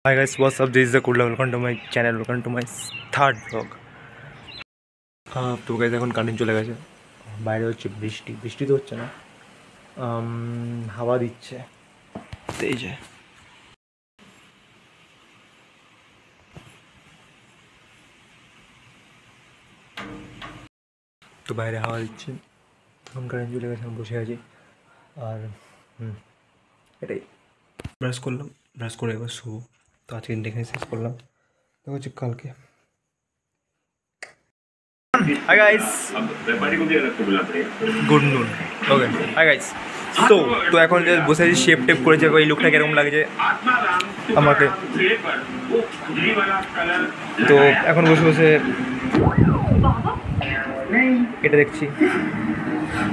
Hi guys, what's up? This is the Kudla. Welcome to my channel. Welcome to my third vlog. তো guys এখন current চলে গেছে, বাইরে হচ্ছে বৃষ্টি। বৃষ্টি তো হচ্ছে না, হাওয়া দিচ্ছে। এই যে তো বাইরে হাওয়া দিচ্ছে, এখন কারেন্ট চলে গেছে, আমি বসে আছি। আর এটাই ব্রাশ করলাম, ব্রাশ করে এবার শুভ। তো আজকে দেখে শেষ করলাম, তো হচ্ছে কালকে। Hi guys, good noon. Okay, hi guys. তো এখন যে বসে আছি, শেপ টেপ করেছে, ওই লুকটা কিরকম লাগছে আমাকে। তো এখন বসে বসে এটা দেখছি।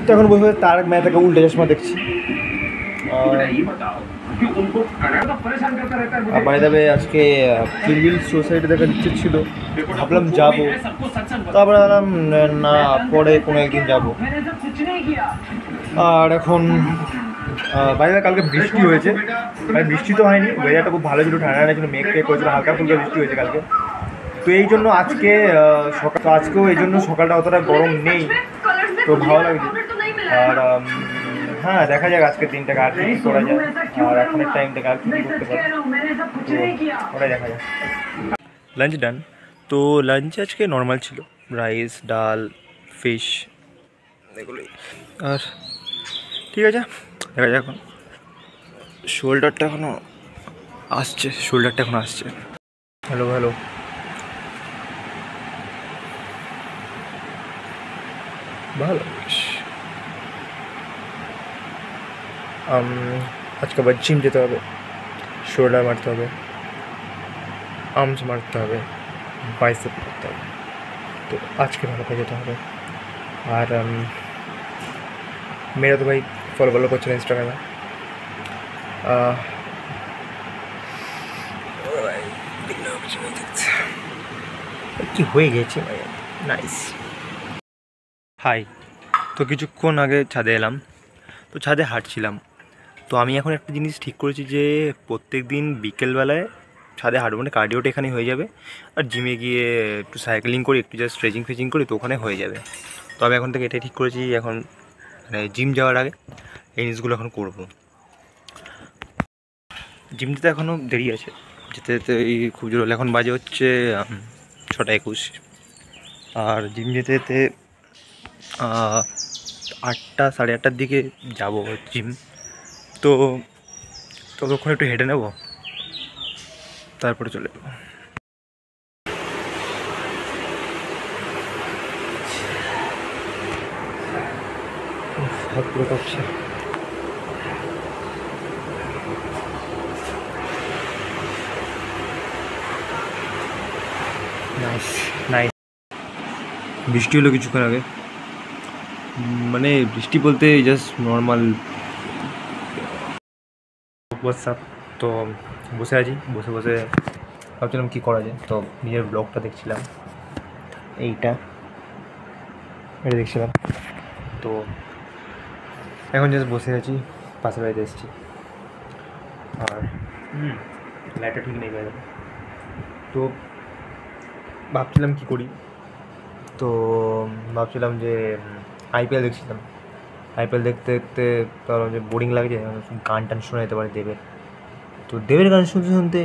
তো এখন বসে বসে তারক মেহতাকে উল্টে চশমা দেখছি। বাই দ্য ওয়ে, আজকে কিলবিল সোসাইটি দেখার ইচ্ছে ছিল, ভাবলাম যাবো, তারপরে ভাবলাম না, পরে কোনো একদিন যাবো। আর এখন বাই দ্য ওয়ে, কালকে বৃষ্টি হয়েছে, মানে বৃষ্টি তো হয়নি, ওয়েদারটা খুব ভালো ছিল, ঠান্ডা ঠান্ডা ছিল, মেঘ টেক হয়েছিল, হালকা ফুলকা বৃষ্টি হয়েছে কালকে। তো এই জন্য আজকে আজকেও এই জন্য সকালটা অতটা গরম নেই, তো ভালো লাগছে। আর হ্যাঁ, দেখা যাক আজকের দিনটাকে আর কি করা যায়, আর এখনের টাইমটাকে আর কি করতে পারি, ওটাই দেখা যাক। লাঞ্চ ডান। তো লাঞ্চে আজকে নর্মাল ছিল, রাইস, ডাল, ফিশ, এগুলোই। আর ঠিক আছে, দেখা যাক। এখন শোল্ডারটা এখনও আসছে, হ্যালো হ্যালো। ভালো, আজকে আবার জিম যেতে হবে, শোল্ডার মারতে হবে, আর্মস মারতে হবে, বাইসেপ করতে হবে। তো আজকে ভালো কাজ যেতে হবে। আর মেরা তো ভাই ফলো করছে না ইনস্টাগ্রামে। কি হয়ে গেছে ভাই, নাইস। হাই। তো কিছুক্ষণ আগে ছাদে এলাম, তো ছাদে হাঁটছিলাম। তো আমি এখন একটা জিনিস ঠিক করেছি যে প্রত্যেক দিন বিকেলবেলায় ছাদে হাঁটবো, মানে কার্ডিওটা এখানে হয়ে যাবে, আর জিমে গিয়ে একটু সাইকেলিং করি, একটু জাস্ট স্ট্রেচিং করি, তো ওখানে হয়ে যাবে। তো আমি এখন থেকে এটাই ঠিক করেছি, এখন মানে জিম যাওয়ার আগে এই জিনিসগুলো এখন করবো। জিম যেতে এখনও দেরি আছে, যেতে যেতে এই খুব জোর হলে, এখন বাজে হচ্ছে 6:21, আর জিম যেতে যেতে 8টা, 8:30টার দিকে যাবো জিম। তো ততক্ষণ একটু হেঁটে নেব, তারপরে চলে যাবো। হাত পুরো কাঁপছে। Nice nice. বৃষ্টি হলো কিছুক্ষণ আগে, মানে বৃষ্টি বলতে জাস্ট নর্মাল। হোয়াটসঅ্যাপ। তো বসে আছি, বসে বসে ভাবছিলাম কী করা যায়, তো নিজের ব্লগটা দেখছিলাম, এটা দেখছিলাম। তো এখন জাস্ট বসে আছি, পাশের বাড়িতে এসেছি। আর লাইটটা ঠিক নেই বাইরে, তো ভাবছিলাম কী করি। তো ভাবছিলাম যে আইপিএল দেখছিলাম, আইপিএল দেখতে দেখতে ভাবলাম যে বোরিং লাগছে, গান টান শোনা যেতে পারে দেবের। তো দেবের গান শুনতে শুনতে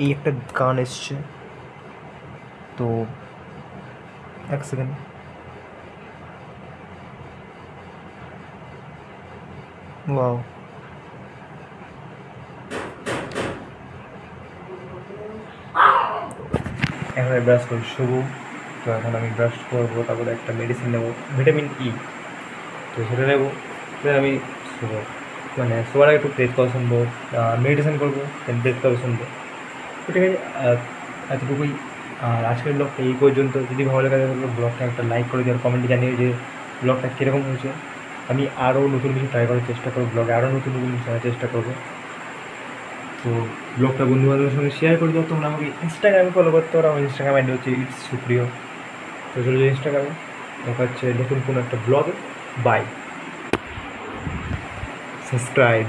এই একটা গান এসছে, তো এক সেকেন্ড। ওয়াও, এখন আমি ব্রাশ করি শুভ। তো এখন আমি ব্রাশ করবো, তারপরে একটা মেডিসিন নেবো, ভিটামিন ই, তো সেটা নেবো। আমি শুভ, মানে সবার আগে একটু প্রেস করা শুনবো, মেডিটেশন করবো, দেন প্রেস করা শুনবো। তো ঠিক আছে, এতটুকুই। আর আজকের ব্লগটা এই পর্যন্ত। যদি ভালো লাগে তাহলে ব্লগটা একটা লাইক করে দিও, কমেন্টে জানিও যে ব্লগটা কীরকম হয়েছে। আমি আরও নতুন কিছু ট্রাই করার চেষ্টা করবো, ব্লগে আরও নতুন নতুন কিছু জানার চেষ্টা করবো। তো ব্লগটা বন্ধুবান্ধবের সঙ্গে শেয়ার করে দাও। তোমরা আমাকে ইনস্টাগ্রামে ফলো করতে পারো, আমার ইনস্টাগ্রাম আইডি হচ্ছে ইটস সুপ্রিয়। তো চলো ইনস্টাগ্রামে দেখা হচ্ছে নতুন কোনো একটা ব্লগে। Bye, subscribe.